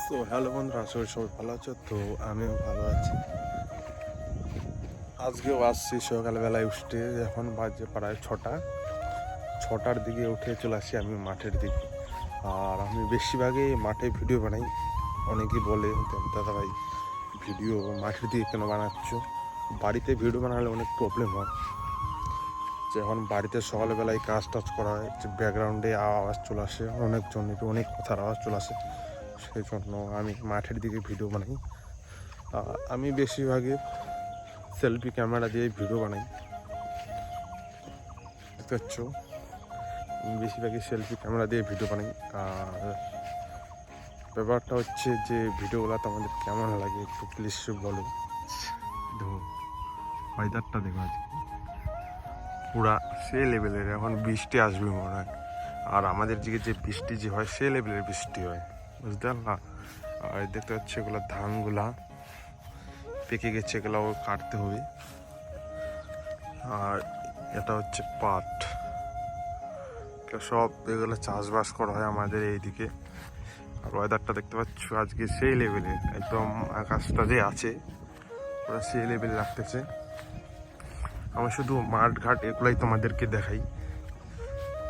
তো হ্যালো বন্ধুরা, আশা করি সবাই ভালো আছো। তো আমিও ভালো আছি। আজকেও আসছি সকালবেলায় উঠতে। এখন বাজে প্রায় ছটার দিকে উঠে চলে আসি আমি মাঠের দিকে। আর আমি বেশিরভাগই মাঠে ভিডিও বানাই। অনেকেই বলে দাদা ভাই ভিডিও মাঠের দিকে কেন বানাচ্ছ? বাড়িতে ভিডিও বানালে অনেক প্রবলেম হয়। যে এখন বাড়িতে সকালবেলায় কাজ টাজ করা হয়, যে ব্যাকগ্রাউন্ডে আওয়াজ চলে আসে, অনেক কথার আওয়াজ চলে আসে। সেই জন্য আমি মাঠের দিকে ভিডিও বানাই। আমি বেশিরভাগই সেলফি ক্যামেরা দিয়ে ভিডিও বানাই। দেখতে পাচ্ছ, আমি বেশিরভাগই সেলফি ক্যামেরা দিয়ে ভিডিও বানাই। আর ব্যাপারটা হচ্ছে যে ভিডিওগুলো তোমাদের কেমন লাগে একটু প্লিজ বলো। ওয়েদারটা দেখো আজকে পুরা সে লেভেলের। এখন বৃষ্টি আসবে মনে হয়। আর আমাদের দিকে যে বৃষ্টি যে হয় সে লেভেলের বৃষ্টি হয়, বুঝতে পারলাম। আর দেখতে পাচ্ছি এগুলো ধানগুলা পেকে গেছে, এগুলাও কাটতে হবে। আর এটা হচ্ছে পাট, সব এগুলো চাষবাস করা হয় আমাদের এইদিকে। আর ওয়েদারটা দেখতে পাচ্ছ আজকে সেই লেভেলের, একদম আকাশটা যে আছে ওরা সেই লেভেলে লাগতেছে। আমি শুধু মাঠ ঘাট এগুলাই তোমাদেরকে দেখাই।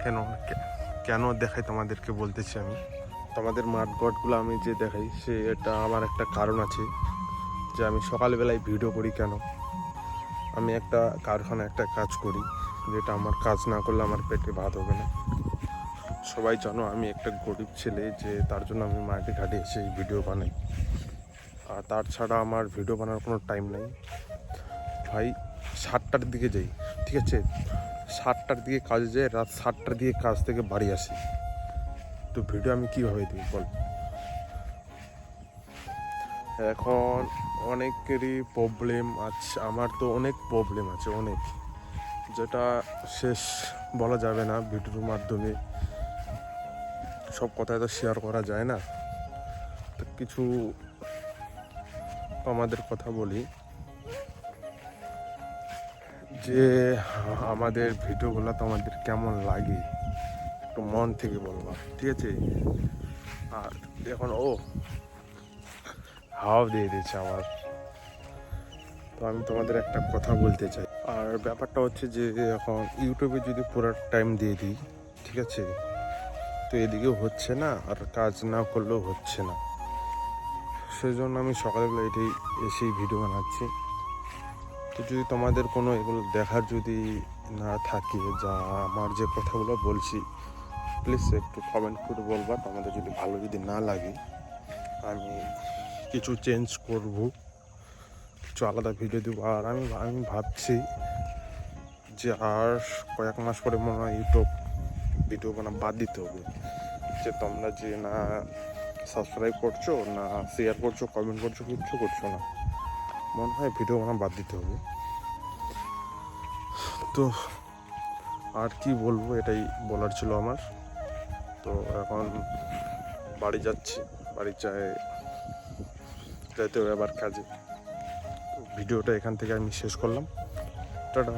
কেন কেন দেখাই তোমাদেরকে বলতেছি। আমি তোমাদের মাঠ ঘাটগুলো আমি যে দেখাই এটা আমার একটা কারণ আছে, যে আমি সকালবেলায় ভিডিও করি কেন। আমি একটা কারখানায় একটা কাজ করি, যেটা আমার কাজ না করলে আমার পেটে ভাত হবে না। সবাই জানো আমি একটা গরিব ছেলে, যে তার জন্য আমি মাঠে ঘাটে এসে ভিডিও বানাই। আর তার ছাড়া আমার ভিডিও বানানোর কোনো টাইম নেই ভাই। 7টার দিকে যাই, ঠিক আছে, 7টার দিকে কাজে যাই, রাত 7টার দিকে কাজ থেকে বাড়ি আসি। তো ভিডিও আমি কীভাবে দিই বল? এখন অনেকেরই প্রবলেম আছে, আমার তো অনেক প্রবলেম আছে, অনেক, যেটা শেষ বলা যাবে না। ভিডিওর মাধ্যমে সব কথাই তো শেয়ার করা যায় না। তো কিছু আমাদের কথা বলি, যে আমাদের ভিডিওগুলো তোমাদের কেমন লাগে একটু মন থেকে বলবা, ঠিক আছে। আর এখন হাওয়া দিয়ে দিয়েছে আমার। তো আমি তোমাদের একটা কথা বলতে চাই। আর ব্যাপারটা হচ্ছে যে এখন ইউটিউবে যদি পুরো টাইম দিয়ে দিই, ঠিক আছে, তো এদিকেও হচ্ছে না, আর কাজ না করলেও হচ্ছে না। সেই জন্য আমি সকালবেলা এটাই এসেই ভিডিও বানাচ্ছি। তো যদি তোমাদের কোনো এগুলো দেখার যদি না থাকে, যা আমার যে কথাগুলো বলছি, প্লিজ একটু কমেন্ট করে বলবা। তোমাদের যদি ভালো যদি না লাগে, আমি কিছু চেঞ্জ করব, কিছু আলাদা ভিডিও দেবো। আর আমি ভাবছি যে আর কয়েক মাস পরে মনে হয় ইউটিউব ভিডিও বাদ দিতে হবে। যে তোমরা যে না সাবস্ক্রাইব করছো, না শেয়ার করছো, কমেন্ট করছো, কিচ্ছু করছো না, মনে হয় ভিডিও বাদ দিতে হবে। তো আর কি বলবো, এটাই বলার ছিল আমার। তো এখন বাড়ি যাচ্ছি, বাড়ি যাইতে হবে আবার কাজে। ভিডিওটা এখান থেকে আমি শেষ করলাম। টাটা।